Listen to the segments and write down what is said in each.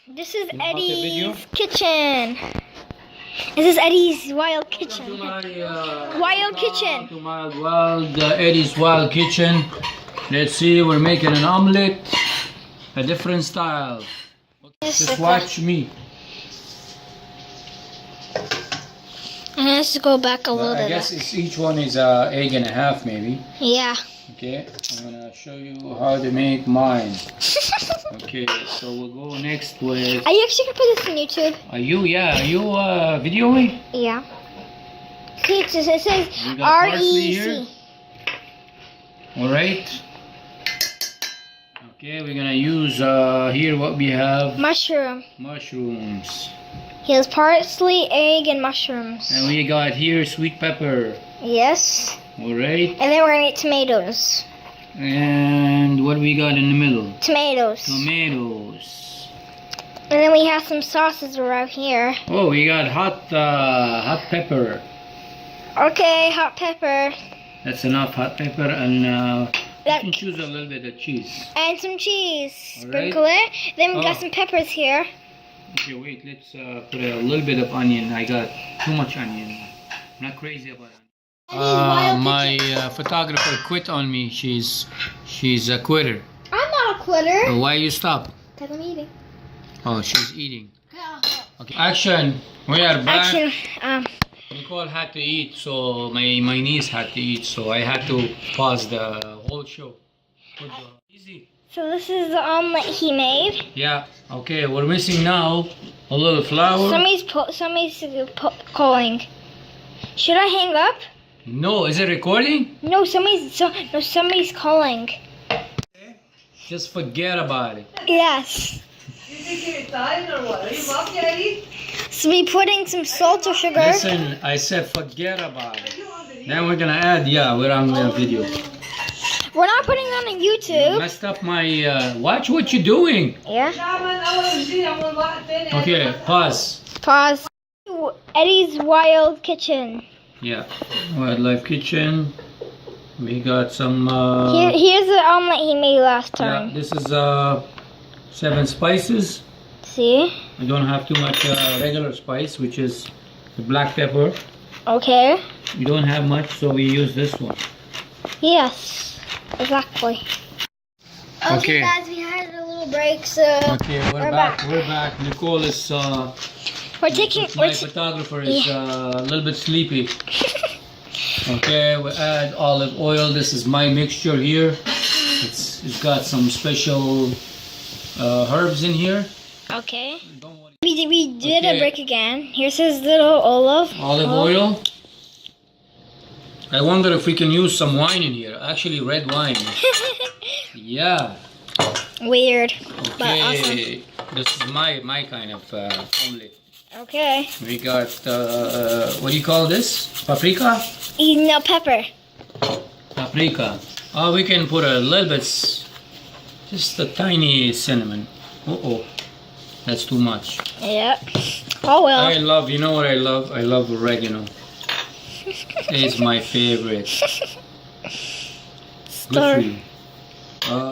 This is You want the video? Eddie's kitchen. This is Eddie's wild kitchen. Wild kitchen. To my wild Eddie's wild kitchen. Let's see, we're making an omelet, a different style. Just watch me. And let's go back a little bit. I guess each one is an egg and a half, maybe. Yeah. Okay, I'm gonna show you how to make mine. Okay, so we'll go next with. Are you actually gonna put this on YouTube? Are you videoing? Yeah. See, it says We got parsley here. REC. Alright. Okay, we're gonna use here what we have. Mushroom. Mushrooms. Here's parsley, egg, and mushrooms. And we got here sweet pepper. Yes. Alright. And then we're gonna eat tomatoes. And what we got in the middle? Tomatoes. Tomatoes. And then we have some sauces around here. Oh, we got hot pepper. Okay, hot pepper. That's enough hot pepper, and you That- can choose a little bit of cheese. And some cheese. All Sprinkle it. Then we got Oh. some peppers here. Okay, wait, let's put a little bit of onion. I got too much onion. I'm not crazy about onion. My photographer quit on me. She's a quitter. I'm not a quitter. Why you stop? Because I'm eating. Oh, she's eating. Okay. Action. We are back. Action. Nicole had to eat, so my niece had to eat, so I had to pause the whole show. Good job. Easy. So this is the omelet he made. Yeah. Okay, we're missing now a little flour. Somebody's calling. Should I hang up? No, is it recording? No, somebody's calling. Just forget about it. Yes. You think you're Italian or what? Are you mafia, Eddie? So we putting some salt or sugar. Listen, I said forget about it. Then we're gonna add, we're on the video. We're not putting it on YouTube. Messed up my, watch what you're doing. Yeah. Okay, pause. Pause. Eddie's wild kitchen. Yeah, wildlife kitchen. We got some, Here's the omelet he made last yeah, time. this is 7 spices. See? We don't have too much regular spice, which is the black pepper. Okay. We don't have much, so we use this one. Yes. Exactly. Okay. Guys, we had a little break, so Okay, we're back. We're back. Nicole is we're taking. my photographer is a little bit sleepy. Okay, we add olive oil. This is my mixture here. It's got some special herbs in here. Okay. Don't worry. We did Okay. a break again. Here's his little olive Oil. I wonder if we can use some wine in here. Actually, red wine. Yeah. Weird, but awesome. Okay. This is my kind of omelet. Okay. We got what do you call this? Paprika. No pepper. Paprika. Oh, we can put a little bit, just a tiny cinnamon. Uh-oh, that's too much. Yep. Oh well. I love, you know what I love? I love oregano. It's my favorite. Good for you.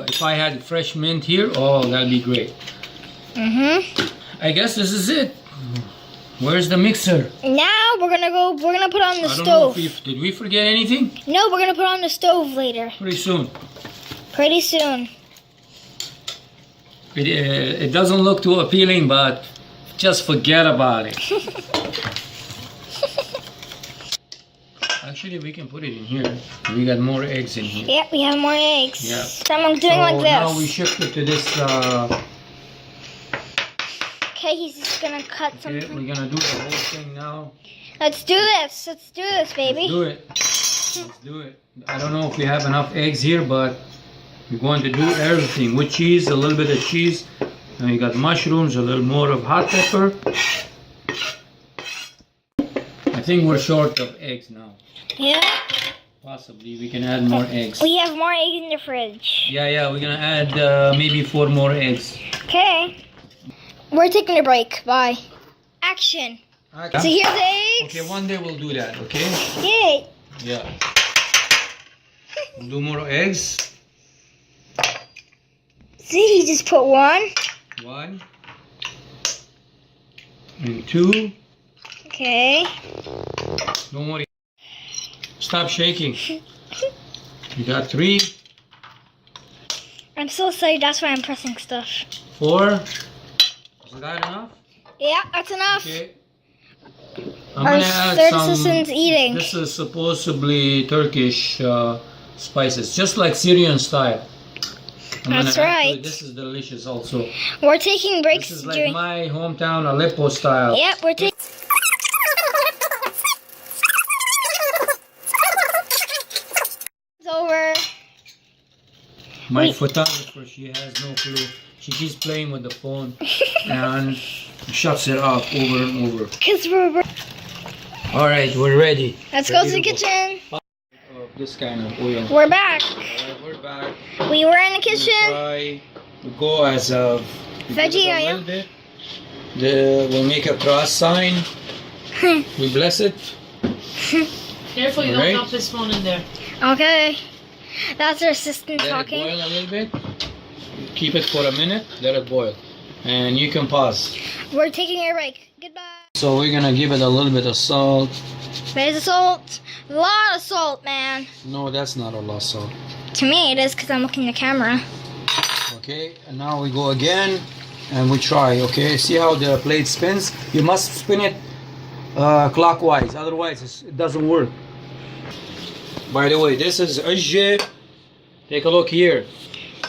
If I had fresh mint here, oh, that'd be great. I guess this is it. Where's the mixer? Now we're gonna put on the I don't know stove. if did we forget anything? No, we're gonna put on the stove later. Pretty soon. Pretty soon. It doesn't look too appealing, but just forget about it. Actually, we can put it in here. We got more eggs in here. Yep, we have more eggs. Yeah. So I'm doing like this. Now we shift it to this. Okay, he's just gonna cut Okay, something. we're gonna do the whole thing now. Let's do this. Let's do this, baby. Let's do it. Let's do it. I don't know if we have enough eggs here, but we're going to do everything with cheese, a little bit of cheese. And we got mushrooms, a little more of hot pepper. I think we're short of eggs now. Yeah. Possibly we can add more eggs. We have more eggs in the fridge. Yeah, we're gonna add maybe 4 more eggs. Okay. We're taking a break. Bye. Action. So here's the eggs. Okay, one day we'll do that, okay? Yay. Yeah. We'll do more eggs. See, he just put one. One. And 2. Okay. Don't worry. Stop shaking. You got 3. I'm so sorry, that's why I'm pressing stuff. 4. Is that enough? Yeah, that's enough. Okay. I'm Our gonna add third some. assistant's eating. This is supposedly Turkish spices, just like Syrian style. That's right. This is delicious also. We're taking breaks This is like during. my hometown Aleppo style. Yep, we're taking. It's over. My Wait. photographer, she has no clue. She keeps playing with the phone and shuts it off over and over. Cause we're. All right, we're ready. Let's go to the Ready go. kitchen. This kind of oil. We're back. We're back. We were in the kitchen. Try to go as a Veggie a oil. little bit. We'll make a cross sign. We bless it. Careful, you Alright. don't knock this phone in there. Okay. That's our assistant Let it talking. boil a little bit. Keep it for a minute. Let it boil. And you can pause. We're taking a break. Goodbye. So we're gonna give it a little bit of salt. There's the salt. A lot of salt, man. No, that's not a lot of salt. To me, it is because I'm looking at the camera. Okay, and now we go again and we try. Okay, see how the plate spins? You must spin it clockwise, otherwise it doesn't work. By the way, this is ajje. Take a look here.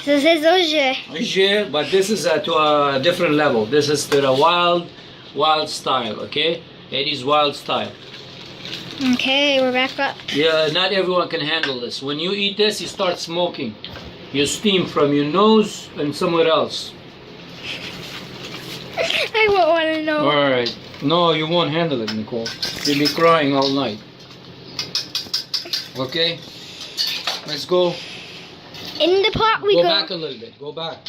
This is Oje. Ajje, but this is to a different level. This is to the wild style. Okay, it is wild style. Okay, we're back up. Yeah, not everyone can handle this. When you eat this, you start smoking. You steam from your nose and somewhere else. I won't want to know. All right. No, you won't handle it, Nicole. You'll be crying all night. Okay. Let's go. In the pot we Go go. back a little bit. Go back.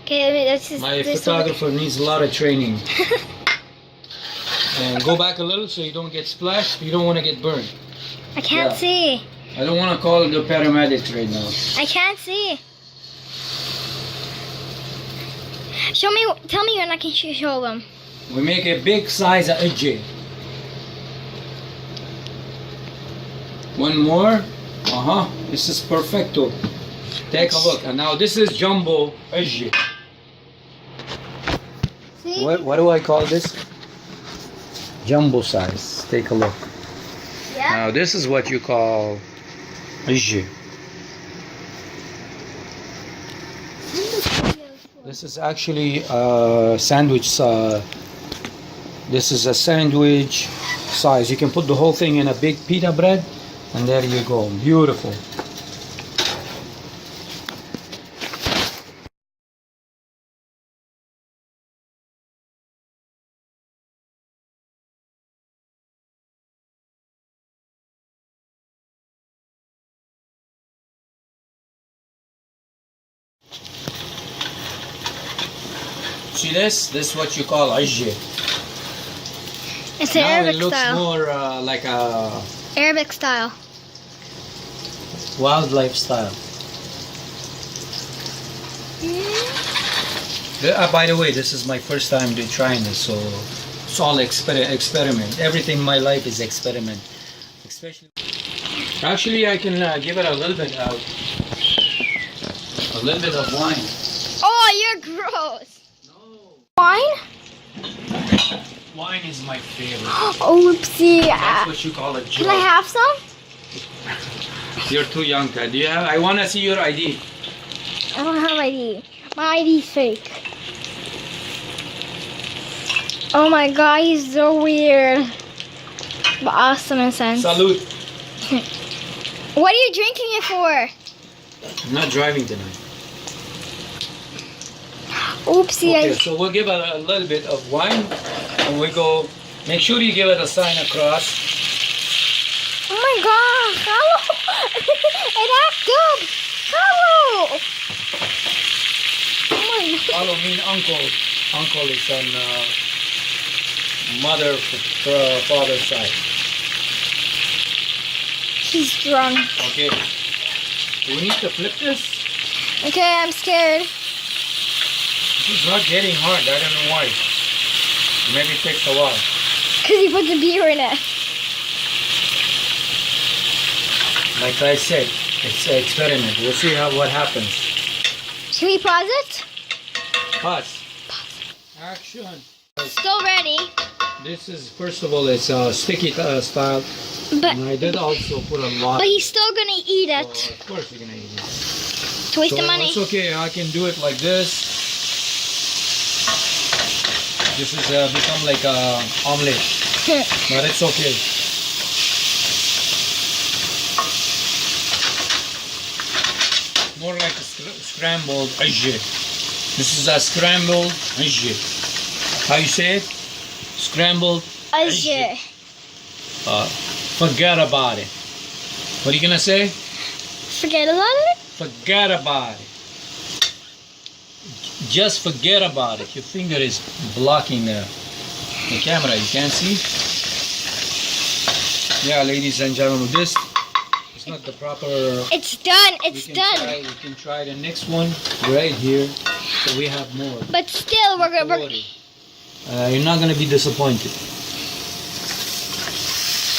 Okay, that's just My this photographer needs a lot of training. And go back a little so you don't get splashed. You don't want to get burned. I can't Yeah. see. I don't want to call the paramedics right now. I can't see. Show me. Tell me when I can show them. We make a big size of ajje. One more. This is perfecto. Take a look. And now this is jumbo ajje. See? What do I call this? Jumbo size. Take a look. Yeah. Now this is what you call ajje. This is actually a sandwich. This is a sandwich size. You can put the whole thing in a big pita bread, and there you go. Beautiful. See this? This is what you call ajje. It's an Now Arabic it looks style. more like a Arabic style. wildlife style. By the way, this is my first time trying this, so it's all experiment. Everything in my life is experiment. Especially, actually, I can give it a little bit of wine. Oh, you're gross. No, Wine? wine is my favorite. Oopsie. That's what you call a Can I joke. have some? You're too young, Ted. Yeah, I want to see your ID. I don't have ID. My ID's fake. Oh my god, he's so weird. But awesome in a sense. Salute. What are you drinking it for? I'm not driving tonight. Oopsie. Okay, so we'll give it a little bit of wine, and we go. Make sure you give it a sign across. Oh my god, Carlo! It acts up! Carlo! Oh my god. Follow me, uncle. Uncle is on mother father's side. He's drunk. Okay. Do we need to flip this? Okay, I'm scared. This is not getting hard. I don't know why. Maybe it takes a while. Because you put the beer in it. Like I said, it's an experiment. We'll see what happens. Should we pause it? Pause. Action. Still ready. This is, first of all, it's a sticky style. But And I did also put a lot. but he's still gonna eat So, it. of course you're gonna eat it. It's a waste of money. It's okay. I can do it like this. This is become like a omelet, but it's okay. More like a scrambled egg. This is a scrambled egg. How you say it? Scrambled egg. Forget about it. What are you gonna say? Forget about it? Forget about it. Just forget about it. Your finger is blocking the camera. You can't see? Yeah, ladies and gentlemen, this is not the proper... It's done. It's done. We can try the next one right here. So we have more. But still, we're gonna. You're not going to be disappointed.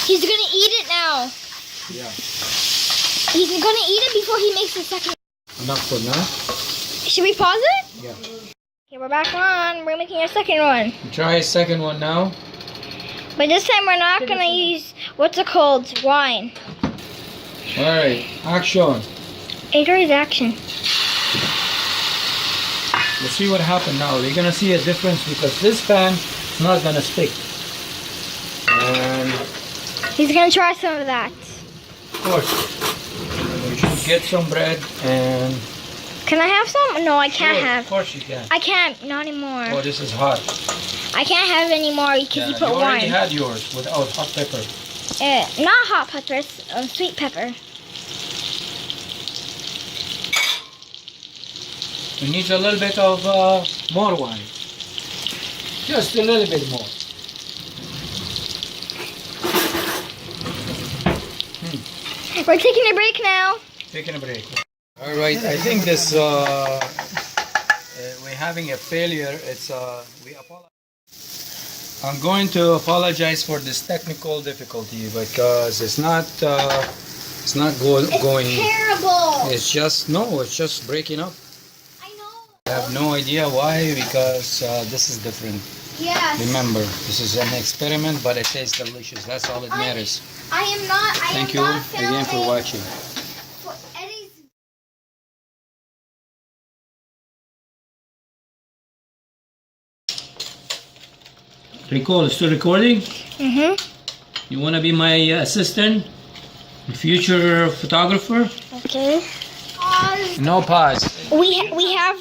He's gonna eat it now. Yeah. He's gonna eat it before he makes the second. Enough for now? Should we pause it? Yeah. Okay, we're back on. We're making our second one. Try a second one now. But this time we're not gonna use what's it called? Wine. Alright, action. Enjoy the action. Let's see what happened now. You're gonna see a difference because this pan is not gonna stick. And He's gonna try some of that. of course, we should get some bread and... Can I have some? No, I can't Sure, have. Of course you can. I can't. Not anymore. Oh, this is hot. I can't have any more because you You put already wine. had yours without hot pepper. Not hot peppers. Sweet pepper. It needs a little bit of more wine. Just a little bit more. We're taking a break now. Taking a break. All right, I think this we're having a failure. It's we apologize. I'm going to apologize for this technical difficulty because it's not going. Terrible. It's just breaking up. I know. I have no idea why because this is different. Yes. Remember, this is an experiment, but it tastes delicious. That's all it matters. I am not. Thank you again for watching. For Eddie's. Nicole, still recording? Mhm. You want to be my assistant? Future photographer? Okay. No pause. We have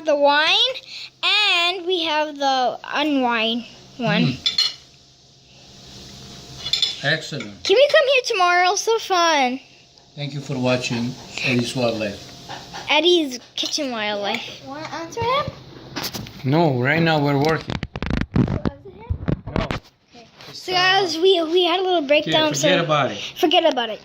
the wine and we have the unwine one. Excellent. Can we come here tomorrow? So fun. Thank you for watching Eddie's Wildlife. Eddie's Kitchen Wildlife. Want to answer him? No, right now we're working. Answer him? No. So guys, we had a little breakdown. Forget about it. Forget about it.